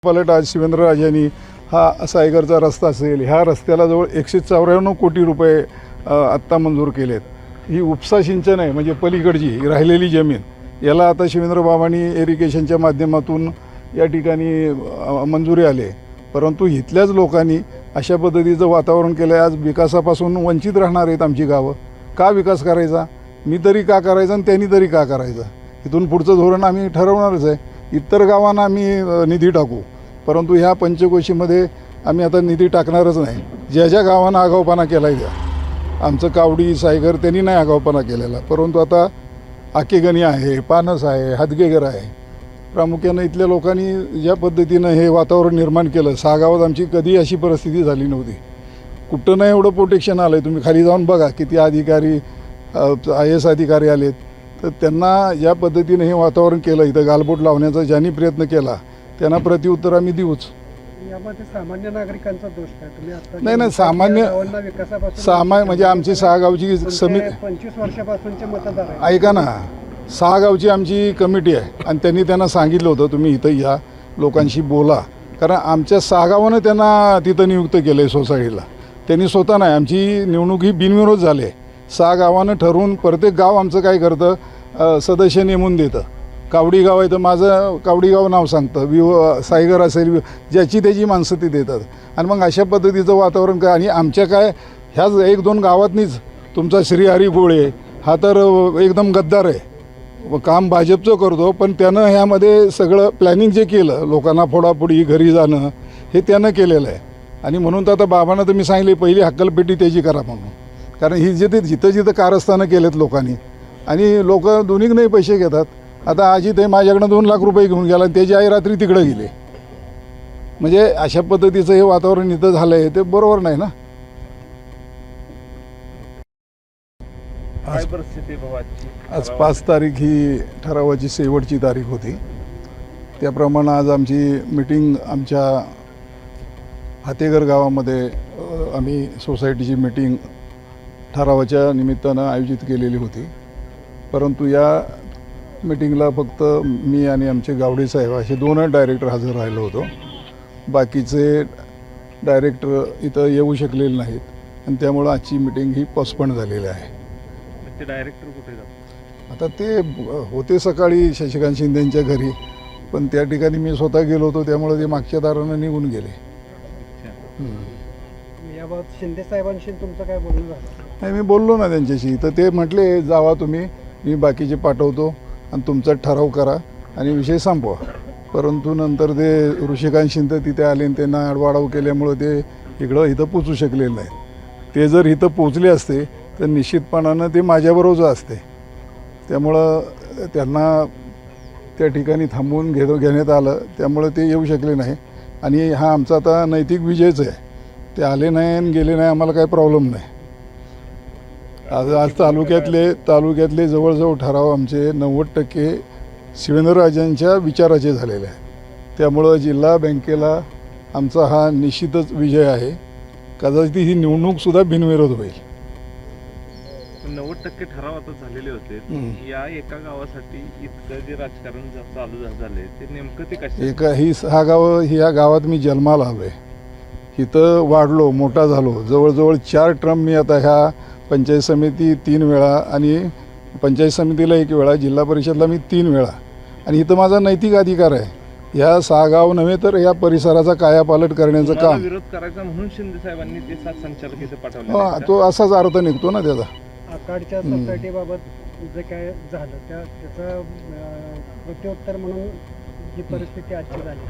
पलट आज शिवेंद्रराजांनी हा सायगरचा रस्ता असेल, ह्या रस्त्याला जवळ 194 कोटी रुपये आत्ता मंजूर केलेत. ही उपसा सिंचन आहे, म्हणजे पलीकडची राहिलेली जमीन, याला आता शिवेंद्रबाबांनी इरिगेशनच्या माध्यमातून या ठिकाणी मंजुरी आली. परंतु इथल्याच लोकांनी अशा पद्धतीचं वातावरण केलं आहे. आज विकासापासून वंचित राहणार आहेत आमची गावं. का विकास करायचा? मी तरी का करायचा आणि त्यांनी तरी का करायचा? इथून पुढचं धोरण आम्ही ठरवणारच आहे. इतर गावांना आम्ही निधी टाकू, परंतु ह्या पंचकोशीमध्ये आम्ही आता निधी टाकणारच नाही. ज्या ज्या गावांना आगाऊपणा केला आहे, त्या आमचं कावडी सायगर त्यांनी नाही आगाऊपणा केलेला. परंतु आता आकेगणी आहे, पानस आहे, हातगेगर आहे, प्रामुख्यानं इथल्या लोकांनी ज्या पद्धतीनं हे वातावरण निर्माण केलं, 6 गावात आमची कधी अशी परिस्थिती झाली नव्हती. कुठं नाही एवढं प्रोटेक्शन आलं आहे. तुम्ही खाली जाऊन बघा किती अधिकारी IAS अधिकारी आलेत. तर त्यांना ज्या पद्धतीने हे वातावरण केलं, इथं गालबोट लावण्याचा ज्यांनी प्रयत्न केला त्यांना प्रत्युत्तर आम्ही देऊच. यामध्ये सामान्य नागरिकांचा दोष काय? तुम्ही आता नाही सामान्य म्हणजे आमची 6 गावची समिती 25 वर्षापासूनचे मतदार आहे. ऐका ना, 6 गावची आमची कमिटी आहे आणि त्यांना सांगितलं होतं तुम्ही इथं या, लोकांशी बोला. कारण आमच्या 6 गावानं त्यांना तिथं नियुक्त केलं आहे सोसायटीला. त्यांनी स्वतः नाही, आमची निवडणूक ही बिनविरोध झाली आहे. 6 गावानं ठरवून प्रत्येक गाव आमचं काय करतं, सदस्य नेमून देतं. कावडी गाव आहे तर माझं कावडी गाव नाव सांगतं, सायगर असेल, ज्याची त्याची माणसं ती देतात. आणि मग अशा पद्धतीचं वातावरण काय? आणि आमच्या काय ह्याच 1-2 गावातनीच तुमचा श्रीहरी गोळे हा तर एकदम गद्दार आहे, काम भाजपचं करतो, पण त्यानं ह्यामध्ये सगळं प्लॅनिंग जे केलं, लोकांना फोडाफोडी घरी जाणं, हे त्यानं केलेलं आहे. आणि म्हणून तर आता बाबांना तर मी सांगितले पहिली हक्कलपेटी त्याची करा म्हणून. कारण ही जिथं जिथं कारस्थानं केलेत लोकांनी, आणि लोक दोन्हीकडे पैसे घेतात. आता आजी ते माझ्याकडनं 2 लाख रुपये घेऊन गेला आणि त्याची आई रात्री तिकडं गेले. म्हणजे अशा पद्धतीचं हे वातावरण इथं झालं आहे, ते बरोबर नाही ना. आज 5 तारीख ही ठरावाची शेवटची तारीख होती. त्याप्रमाणे आज आमची मीटिंग आमच्या हातेगर गावामध्ये आम्ही सोसायटीची मीटिंग ठरावाच्या निमित्तानं आयोजित केलेली होती. परंतु या मीटिंगला फक्त मी आणि आमचे गावडे साहेब असे 2 डायरेक्टर हजर राहिलो होतो. बाकीचे डायरेक्टर इथं येऊ शकलेले नाहीत आणि त्यामुळं आजची मीटिंग ही पोस्टपोन झालेली आहे. ते डायरेक्टर कुठे जातात? आता ते होते सकाळी शशिकांत शिंदेंच्या घरी, पण त्या ठिकाणी मी स्वतः गेलो होतो, त्यामुळे ते मागच्या दारानं निघून गेले. याबाबत शिंदे साहेबांशी तुमचं काय बोलणं झालं? नाही, मी बोललो ना त्यांच्याशी. तर ते म्हटले जावा तुम्ही, मी बाकीचे पाठवतो आणि तुमचा ठराव करा आणि विषय संपवा. परंतु नंतर ते ऋषिकांत शिंदे तिथे आले आणि त्यांना आडवाडाव केल्यामुळं ते इथं पोचू शकलेले नाहीत. ते जर इथं पोचले असते तर निश्चितपणानं ते माझ्याबरोबर असते. त्यामुळं त्यांना त्या ठिकाणी थांबवून घेण्यात आलं, त्यामुळे ते येऊ शकले नाही. आणि हा आमचा आता नैतिक विजयच आहे. ते आले नाही आणि गेले नाही, आम्हाला काही प्रॉब्लेम नाही. आज तालुक्यातले जवळजवळ ठराव आमचे 90% शिवेंद्रराजांच्या विचाराचे झालेले आहे. त्यामुळं जिल्हा बँकेला आमचा हा निश्चितच विजय आहे. कदाचित ही निवडणूकसुद्धा बिनविरोध होईल. 90% ठराव आता झालेले होते. या एका गावासाठी इतकं जे राजकारण चालू झालंय ते नेमकं ते कशा? ही 6 गावं, ह्या गावात मी जन्माला आलो आहे, इथं वाढलो, मोठा झालो. जवळजवळ 4 टर्म मी आता ह्या पंचायत समिती 3 वेळा आणि पंचायत समितीला 1 वेळा, जिल्हा परिषदला मी 3 वेळा. आणि इथं माझा नैतिक अधिकार आहे. ह्या 6 गाव नव्हे तर या परिसराचा कायापालट करण्याचं काम. विरोध करायचा म्हणून शिंदे साहेबांनी ते 7 संचालक इथे पाठवले. तो असाच अर्थ निघतो ना त्याचा. आकाडच्या सोसायटीबाबत जे काय झालं त्याचं प्रत्युत्तर म्हणून जी परिस्थिती आजची झाली.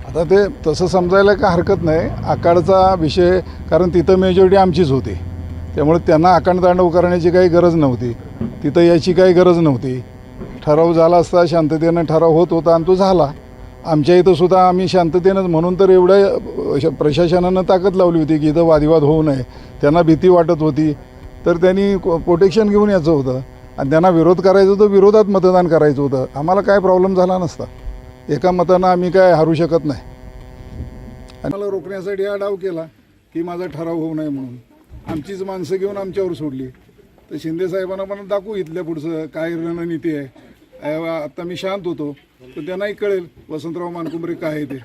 आता ते तसं समजायला काय हरकत नाही. आकाडचा विषय, कारण तिथं मेजॉरिटी आमचीच होती, त्यामुळे त्यांना आकांडतांडव करण्याची काही गरज नव्हती. तिथं याची काही गरज नव्हती. ठराव झाला असता, शांततेनं ठराव होत होता आणि तो झाला. आमच्या इथं सुद्धा आम्ही शांततेनंच, म्हणून तर एवढ्या प्रशासनानं ताकद लावली होती की इथं वादविवाद होऊ नये. त्यांना भीती वाटत होती, तर त्यांनी प्रोटेक्शन घेऊन यायचं होतं. आणि त्यांना विरोध करायचं होतं, विरोधात मतदान करायचं होतं. आम्हाला काय प्रॉब्लेम झाला नसता. एका मतानं आम्ही काय हरू शकत नाही. आणि मला रोखण्यासाठी हा डाव केला की माझा ठराव होऊ नये म्हणून. आमचीच माणसं घेऊन आमच्यावर सोडली. तर शिंदे साहेबांना पण दाखवू इथल्या पुढचं काय रणनीती आहे. आत्ता मी शांत होतो, पण त्यांनाही कळेल वसंतराव मानकुमरे काय आहे ते.